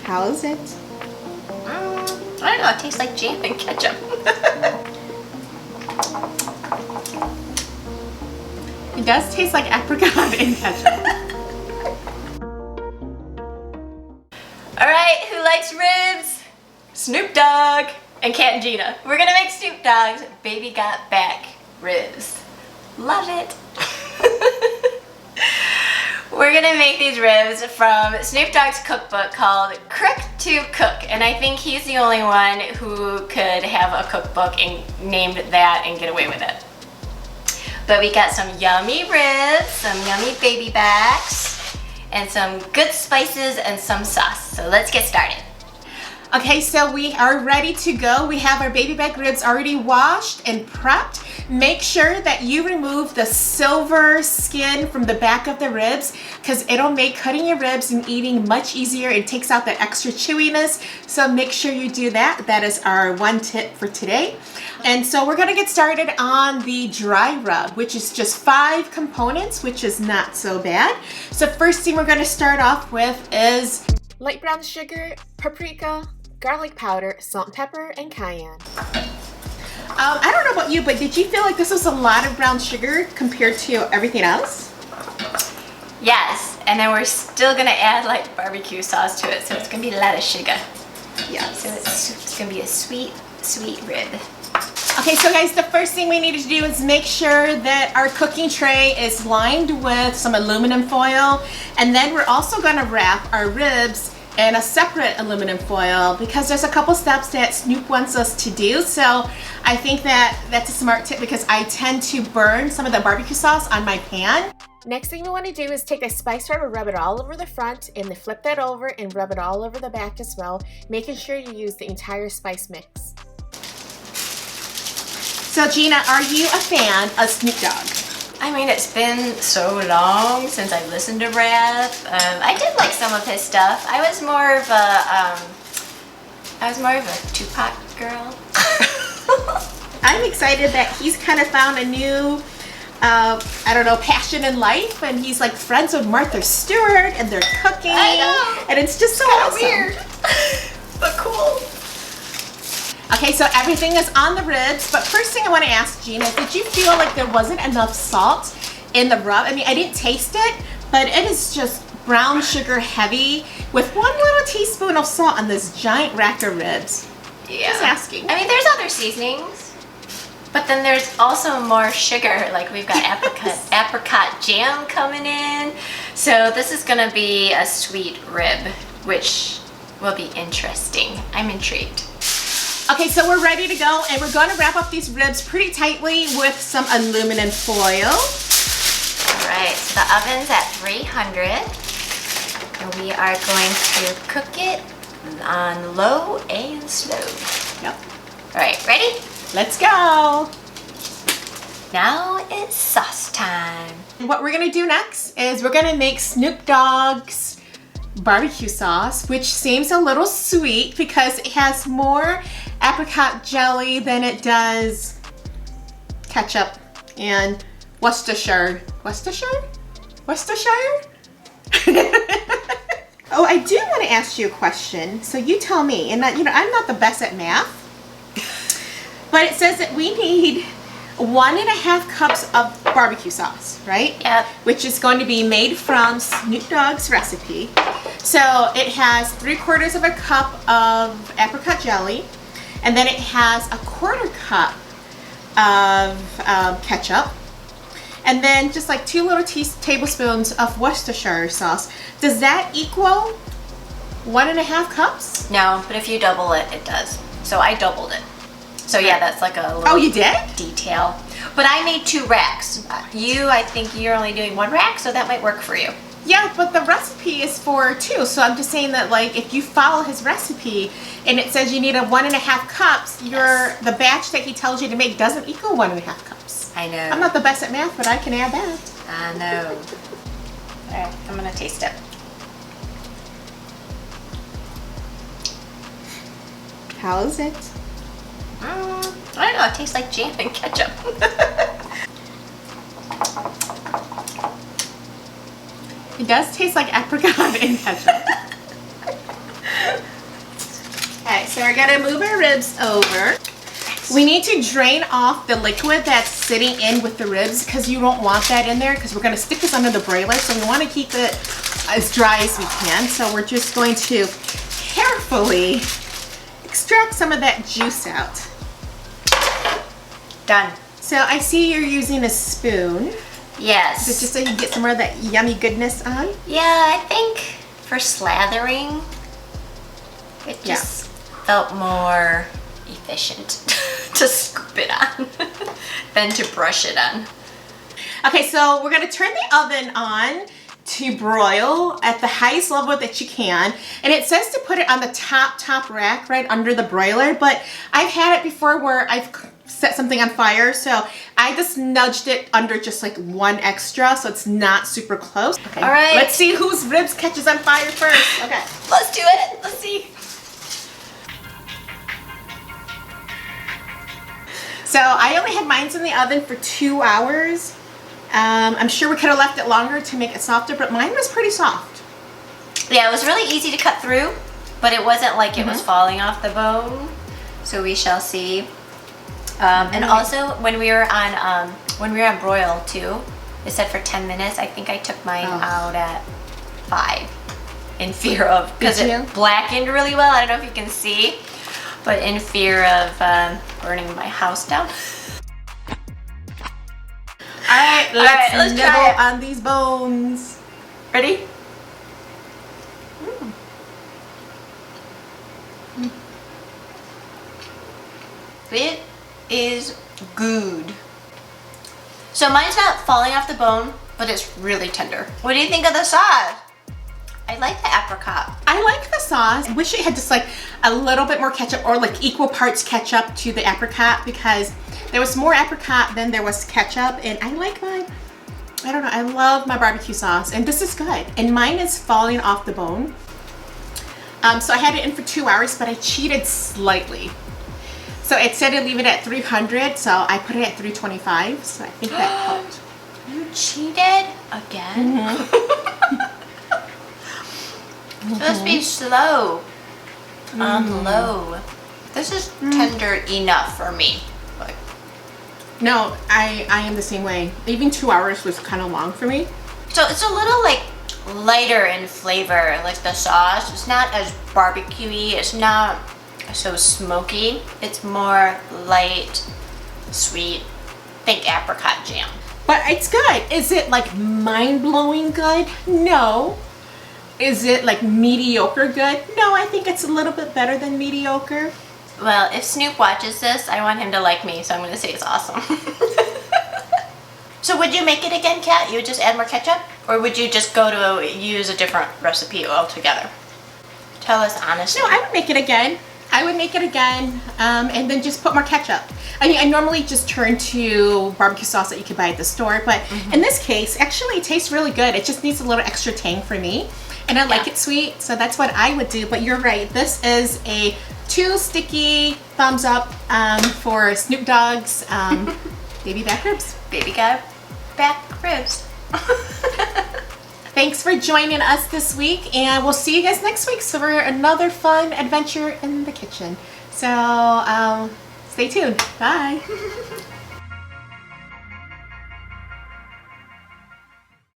How is it? I don't know, it tastes like jam and ketchup. It does taste like apricot and ketchup. Alright, who likes ribs? Snoop Dogg and Kat and Gina. We're gonna make Snoop Dogg's Baby Got Back ribs. Love it. We're gonna make these ribs from Snoop Dogg's cookbook called Crook to Cook, and I think he's the only one who could have a cookbook and named that and get away with it. But we got some yummy ribs, some yummy baby backs, and some good spices and some sauce. So let's get started. Okay, so we are ready to go. We have our baby back ribs already washed and prepped. Make sure that you remove the silver skin from the back of the ribs because it'll make cutting your ribs and eating much easier. It takes out that extra chewiness. So make sure you do that. That is our one tip for today. And so we're gonna get started on the dry rub, which is just 5 components, which is not so bad. So first thing we're gonna start off with is light brown sugar, paprika, garlic powder, salt and pepper, and cayenne. I don't know about you, but did you feel like this was a lot of brown sugar compared to everything else? Yes, and then we're still gonna add like barbecue sauce to it, so it's gonna be a lot of sugar. Yeah. So it's gonna be a sweet, sweet rib. Okay, so guys, the first thing we need to do is make sure that our cooking tray is lined with some aluminum foil, and then we're also gonna wrap our ribs in a separate aluminum foil because there's a couple steps that Snoop wants us to do. So I think that that's a smart tip because I tend to burn some of the barbecue sauce on my pan. Next thing we want to do is take a spice rub and rub it all over the front and then flip that over and rub it all over the back as well, making sure you use the entire spice mix. So Gina, are you a fan of Snoop Dogg? I mean, it's been so long since I've listened to rap. I did like some of his stuff. I was more of a Tupac girl. I'm excited that he's kind of found a new, I don't know, passion in life, and he's like friends with Martha Stewart, and they're cooking. I know. And it's just so awesome. Weird, but cool. Okay, so everything is on the ribs, but first thing I want to ask Gina, did you feel like there wasn't enough salt in the rub? I mean, I didn't taste it, but it is just brown sugar heavy with 1 little teaspoon of salt on this giant rack of ribs. Yeah. Just asking. I mean, there's other seasonings, but then there's also more sugar. Like we've got apricot jam coming in. So this is gonna be a sweet rib, which will be interesting. I'm intrigued. Okay, so we're ready to go, and we're going to wrap up these ribs pretty tightly with some aluminum foil. All right, so the oven's at 300, and we are going to cook it on low and slow. Yep. All right, ready? Let's go. Now it's sauce time. What we're going to do next is we're going to make Snoop Dogg's barbecue sauce, which seems a little sweet because it has more apricot jelly than it does ketchup and Worcestershire. Worcestershire? Oh, I do want to ask you a question. So you tell me, and I'm not the best at math, but it says that we need 1.5 cups of barbecue sauce, right? Yep. Which is going to be made from Snoop Dogg's recipe. So it has 3/4 of a cup of apricot jelly, and then it has a 1/4 cup of ketchup, and then just like 2 little tablespoons of Worcestershire sauce. Does that equal 1.5 cups? No, but if you double it, it does. So I doubled it. So yeah, that's like a little Oh, you did? detail. But I made 2 racks. I think you're only doing 1 rack, so that might work for you. Yeah, but the recipe is for 2, so I'm just saying that like if you follow his recipe and it says you need 1.5 cups, Yes. the batch that he tells you to make doesn't equal 1.5 cups. I know. I'm not the best at math, but I can add that. I know. All right, I'm gonna taste it. How is it? I don't know, it tastes like jam and ketchup. It does taste like apricot and ketchup. So we're gonna move our ribs over. We need to drain off the liquid that's sitting in with the ribs because you don't want that in there because we're gonna stick this under the broiler. So we wanna keep it as dry as we can. So we're just going to carefully extract some of that juice out. Done. So I see you're using a spoon. Yes. Is it just so you can get some more of that yummy goodness on? Yeah, I think for slathering, it just felt more efficient to scoop it on than to brush it on. Okay, so we're gonna turn the oven on to broil at the highest level that you can. And it says to put it on the top rack right under the broiler, but I've had it before where I've set something on fire, so I just nudged it under just like one extra, so it's not super close. Okay, all right. Let's see whose ribs catches on fire first. Okay. Let's do it. Let's see. So I only had mine in the oven for 2 hours. I'm sure we could have left it longer to make it softer, but mine was pretty soft. Yeah, it was really easy to cut through, but it wasn't like it was falling off the bone. So we shall see. And also when we were on broil too, it said for 10 minutes. I think I took mine out at 5 in fear of, because it blackened really well. I don't know if you can see, but in fear of burning my house down. All right, let's try nibble it. on these bones. Ready? It is good. So mine's not falling off the bone, but it's really tender. What do you think of the sauce? I like the apricot. I like the sauce. I wish it had just like a little bit more ketchup or like equal parts ketchup to the apricot because there was more apricot than there was ketchup, and I like mine. I don't know, I love my barbecue sauce, and this is good. And mine is falling off the bone. So I had it in for 2 hours, but I cheated slightly. So it said to leave it at 300, so I put it at 325, so I think that helped. You cheated again? Supposed to be slow on low. This is tender enough for me. Like, no, I am the same way. Even 2 hours was kind of long for me. so it's a little like lighter in flavor, like the sauce. It's not as barbecue-y. It's not so smoky. It's more light, sweet. Think apricot jam. But it's good. Is it like mind-blowing good? No. Is it like mediocre good? No, I think it's a little bit better than mediocre. Well, if Snoop watches this, I want him to like me, so I'm going to say it's awesome. So would you make it again, Kat? You would just add more ketchup? Or would you just go to use a different recipe altogether? Tell us honestly. No, I would make it again. I would make it again and then just put more ketchup. I mean, I normally just turn to barbecue sauce that you can buy at the store, but in this case, actually it tastes really good. It just needs a little extra tang for me. And I like it sweet, so that's what I would do. But you're right, this is a 2 sticky thumbs up for Snoop Dogg's baby back ribs. Baby got back ribs. Thanks for joining us this week, and we'll see you guys next week for another fun adventure in the kitchen. So stay tuned. Bye.